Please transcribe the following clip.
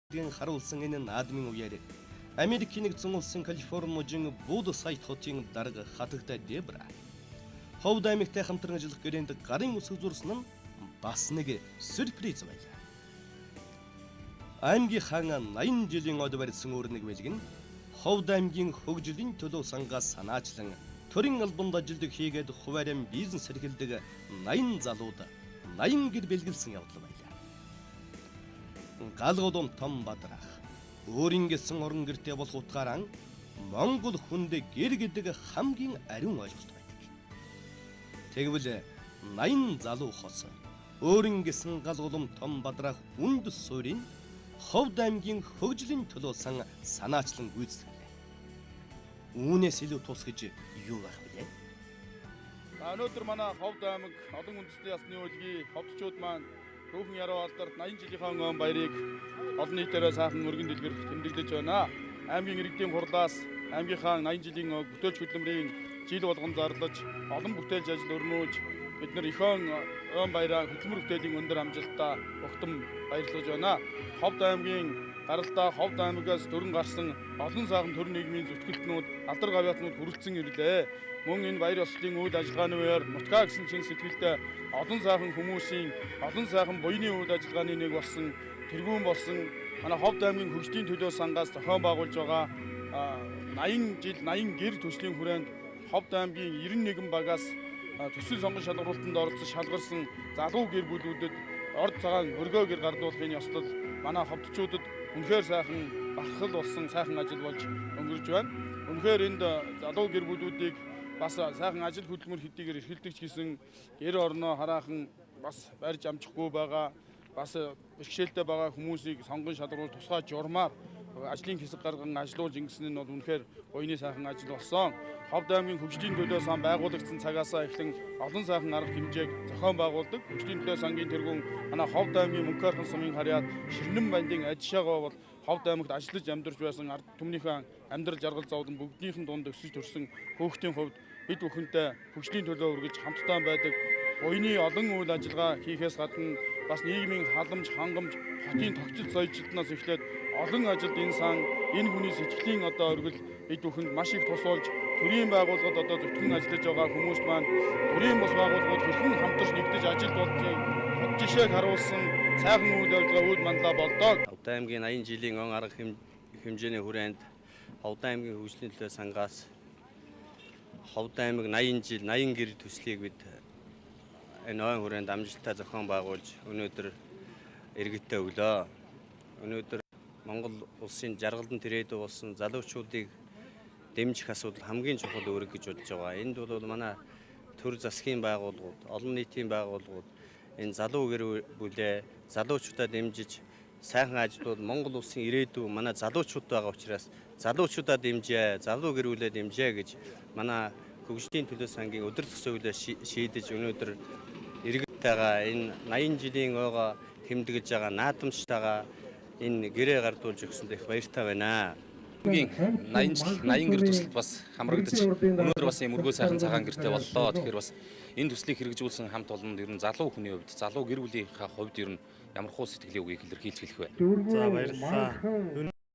харуулсан энэ наадмын үеэр Америкийн нэгдсэн улсын Калифорни мужийн Вудсайд хотын дарга хатагтай Дебра Ховд аймагтай хамтран ажиллах гэрээнд гарын үсэг зурсан нь бас нэг сюрприз байлаа. Аймгийнхаа 80 жилийн од барьсан өрнөг бэлэг нь Ховд аймгийн хөгжлийн төлөө сангаас санаачлан төрийн албанд ажилдаг хийгээд хуваарийн бизнес эрхэлдэг 80 залууд 80 гэр бэлгэлсэн явдал байлаа. Галгуудын том бадрах өөрийн гэсэн орон гэртээ болох утгаараа Монгол хүнд гэр гэдэг хамгийн ариун ойлголт байдаг. Тэгвэл 80 залуу хос өөрийн гэсэн галгуулам том бадрах үнд суурийн Ховд аймгийн хөгжлийн төлөө санаачлан гүйцэтгэлээ. Үүнээс илүү тус гэж юу байх вэ? Өнөөдөр манай Ховд аймаг олон үндэсний ясны үйлгийн ховдчууд маань Түүхэн яруу алдарт 80 жилийнхаа өнгөн баярыг олон нийтээрээ сайхан өргөн дэлгэр тэмдэглэж байна. Аймгийн иргэдийн хурлаас аймгийнхаа 80 жилийн бүтээлч хөдөлмөрийн жил болгон зарлаж олон бүтээлч ажил өрнүүлж бид нар ихон өн баяраа хөдөлмөр бүтээлийн өндөр амжилтаа огтом баярлаж байна. Ховд аймгийн гаралтай Ховд аймагаас төрөн гарсан олон сайхан төр нийгмийн зүтгэлтнүүд алдар гавьяатнууд хүрэлцэн ирлээ. Мөн энэ баяр ёслолын үйл ажиллагааны үеэр Нутгаа гэсэн чин сэтгэлтэй олон сайхан хүмүүсийн олон сайхан буйны үйл ажиллагааны нэг болсон тэргүүн болсон манай Ховд аймгийн хөгжлийн төлөө сангаас зохион байгуулж байгаа 80 жил 80 гэр төслийн хүрээнд Ховд аймгийн 91 багаас төсөл сонгон шалгуулалтанд оролцож шалгарсан залуу гэр бүлүүдэд орд цагаан өргөө гэр гардуулахын ёслол манай ховдчуудад үнэхээр сайхан бахархал болсон сайхан ажил болж өнгөрч байна. Үнэхээр энд залуу гэр бүлүүдийг бас сайхан ажил хөдөлмөр хэдийгээр эрхэлдэг ч гэсэн гэр орноо хараахан бас барьж амжихгүй байгаа бас бэрхшээлтэй байгаа хүмүүсийг сонгон шалгаруулж тусгай журмаар ажлын хэсэг гарган ажиллуулж ингэсэн нь бол үнэхээр гоёны сайхан ажил болсон. Ховд аймгийн хөгжлийн төлөө сан байгуулагдсан цагаасаа эхлэн олон сайхан арга хэмжээг зохион байгуулдаг. Хөгжлийн төлөө сангийн тэргүүн манай Ховд аймгийн Мөнхөрхөн сумын харьяат Ширнэн бандын ажишаагаа бол Ховд аймагт ажиллаж амьдарч байсан ард түмнийхэн амьдрал жаргал зовлон бүгднийхэн дунд өсөж төрсэн хөөхтийн хувьд бид бүхэнтэй хөгжлийн төлөө үргэж хамтдаа байдаг. Гоёны олон үйл ажиллагаа хийхээс гадна бас нийгмийн халамж, хангамж, хотын тогтцол соёлжлтноос эхлээд олон ажилд энэ сан энэ хүний сэтгэлийн өргөл бид бүхэнд маш их тусуулж төрийн байгууллагад зөвхөн ажиллаж байгаа хүмүүс маань төрийн бус байгууллагууд хэрхэн хамтарч нэгдэж ажилд болдгийг хот жишээг харуулсан сайхан үйл ажиллагаа үйл манлаа болдог. Ховд аймгийн 80 жилийн он арга хэмжээний хүрээнд Ховд аймгийн хөгжлийн төлөө сангаас Ховд аймаг 80 жил 80 гэр төслийг бид энэ ойн хүрээнд амжилттай зохион байгуулж өнөөдөр иргэдтэй өглөө. Өнөөдөр Монгол улсын жаргалдан тэрээдүү болсон залуучуудыг дэмжих асуудал хамгийн чухал үүрэг гэж бодож байгаа. Энд бол манай төр засгийн байгууллагууд, олон нийтийн байгууллагууд энэ залуу гэр бүлээ залуучуудаа дэмжиж сайхан ажлууд Монгол улсын ирээдүй манай залуучууд байгаа учраас залуучуудаа дэмжээ, залуу гэр бүлээ дэмжээ гэж манай хөгжлийн төлөө сангийн өдөр төсөөлөлөө шийдэж өнөөдөр иргэдтэйгээ энэ 80 жилийн ойгоо тэмдэглэж байгаа наадамчтайгаа энэ гэрээ гардуулж өгсөнд их баяртай байна. 80 гэр төсөлд бас хамрагдаж өнөөдөр бас ийм өргөө сайхан цагаан гэртэй боллоо. Тэгэхээр бас энэ төслийг хэрэгжүүлсэн хамт олонд ер нь залуу хүний хувьд, залуу гэр бүлийнхаа хувьд ер нь ямар хуу сэтгэлийн үгийг илэрхийлж хэлэх вэ? За баярлалаа.